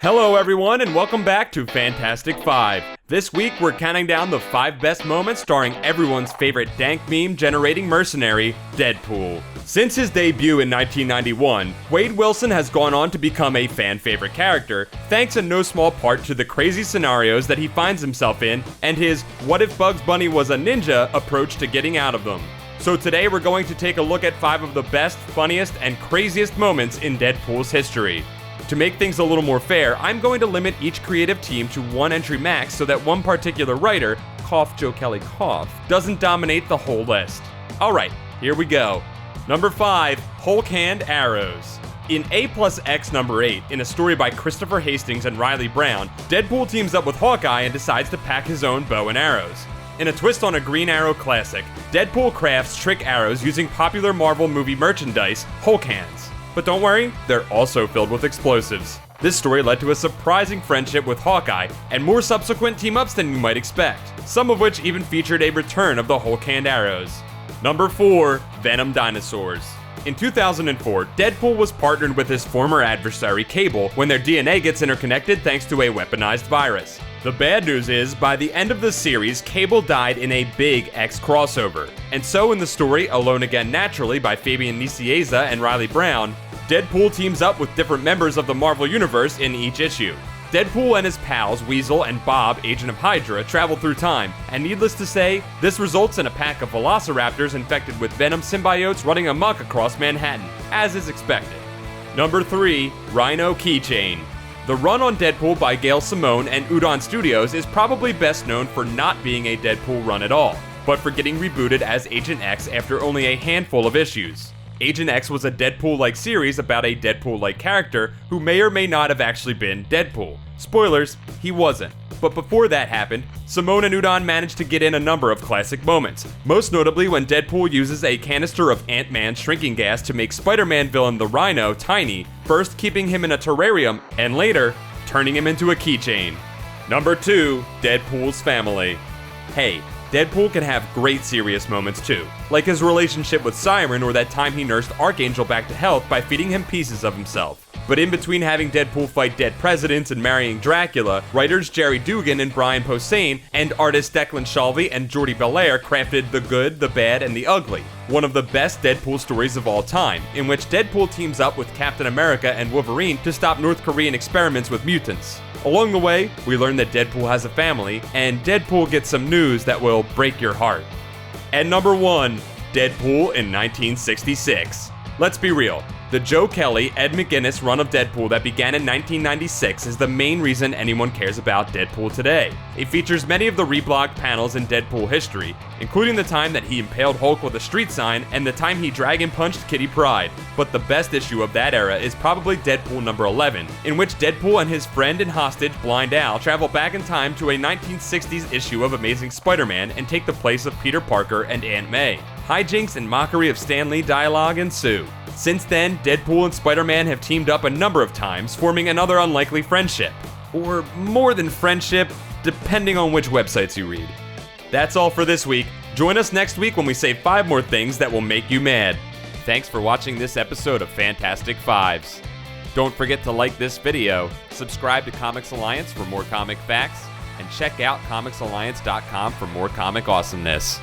Hello everyone and welcome back to Fantastic 5. This week we're counting down the 5 best moments starring everyone's favorite dank meme generating mercenary, Deadpool. Since his debut in 1991, Wade Wilson has gone on to become a fan favorite character, thanks in no small part to the crazy scenarios that he finds himself in and his "what if Bugs Bunny was a ninja" approach to getting out of them. So today we're going to take a look at 5 of the best, funniest, and craziest moments in Deadpool's history. To make things a little more fair, I'm going to limit each creative team to 1 entry max so that one particular writer, cough Joe Kelly cough, doesn't dominate the whole list. Alright, here we go. Number 5, Hulk-Hand Arrows. In A+X number 8, in a story by Christopher Hastings and Riley Brown, Deadpool teams up with Hawkeye and decides to pack his own bow and arrows. In a twist on a Green Arrow classic, Deadpool crafts trick arrows using popular Marvel movie merchandise, Hulk hands. But don't worry, they're also filled with explosives. This story led to a surprising friendship with Hawkeye, and more subsequent team-ups than you might expect, some of which even featured a return of the Hulk-Hand arrows. Number 4, Venom Dinosaurs. In 2004, Deadpool was partnered with his former adversary, Cable, when their DNA gets interconnected thanks to a weaponized virus. The bad news is, by the end of the series, Cable died in a big X crossover. And so in the story, Alone Again Naturally by Fabian Nicieza and Riley Brown, Deadpool teams up with different members of the Marvel Universe in each issue. Deadpool and his pals, Weasel and Bob, Agent of Hydra, travel through time, and needless to say, this results in a pack of velociraptors infected with venom symbiotes running amok across Manhattan, as is expected. Number 3, Rhino Keychain. The run on Deadpool by Gail Simone and Udon Studios is probably best known for not being a Deadpool run at all, but for getting rebooted as Agent X after only a handful of issues. Agent X was a Deadpool-like series about a Deadpool-like character who may or may not have actually been Deadpool. Spoilers, he wasn't. But before that happened, Simone and Udon managed to get in a number of classic moments, most notably when Deadpool uses a canister of Ant-Man shrinking gas to make Spider-Man villain the Rhino tiny, first keeping him in a terrarium, and later, turning him into a keychain. Number 2, Deadpool's Family. Hey, Deadpool can have great serious moments too, like his relationship with Siren or that time he nursed Archangel back to health by feeding him pieces of himself. But in between having Deadpool fight dead presidents and marrying Dracula, writers Jerry Dugan and Brian Posehn and artists Declan Shalvey and Jordi Belair crafted The Good, the Bad, and the Ugly, one of the best Deadpool stories of all time, in which Deadpool teams up with Captain America and Wolverine to stop North Korean experiments with mutants. Along the way, we learn that Deadpool has a family, and Deadpool gets some news that will break your heart. And number 1, Deadpool in 1966. Let's be real. The Joe Kelly, Ed McGuinness run of Deadpool that began in 1996 is the main reason anyone cares about Deadpool today. It features many of the reblogged panels in Deadpool history, including the time that he impaled Hulk with a street sign and the time he dragon punched Kitty Pryde. But the best issue of that era is probably Deadpool number 11, in which Deadpool and his friend and hostage Blind Al travel back in time to a 1960s issue of Amazing Spider-Man and take the place of Peter Parker and Aunt May. Hijinks and mockery of Stan Lee dialogue ensue. Since then, Deadpool and Spider-Man have teamed up a number of times, forming another unlikely friendship. Or more than friendship, depending on which websites you read. That's all for this week. Join us next week when we say 5 more things that will make you mad. Thanks for watching this episode of Fantastic Fives. Don't forget to like this video, subscribe to Comics Alliance for more comic facts, and check out comicsalliance.com for more comic awesomeness.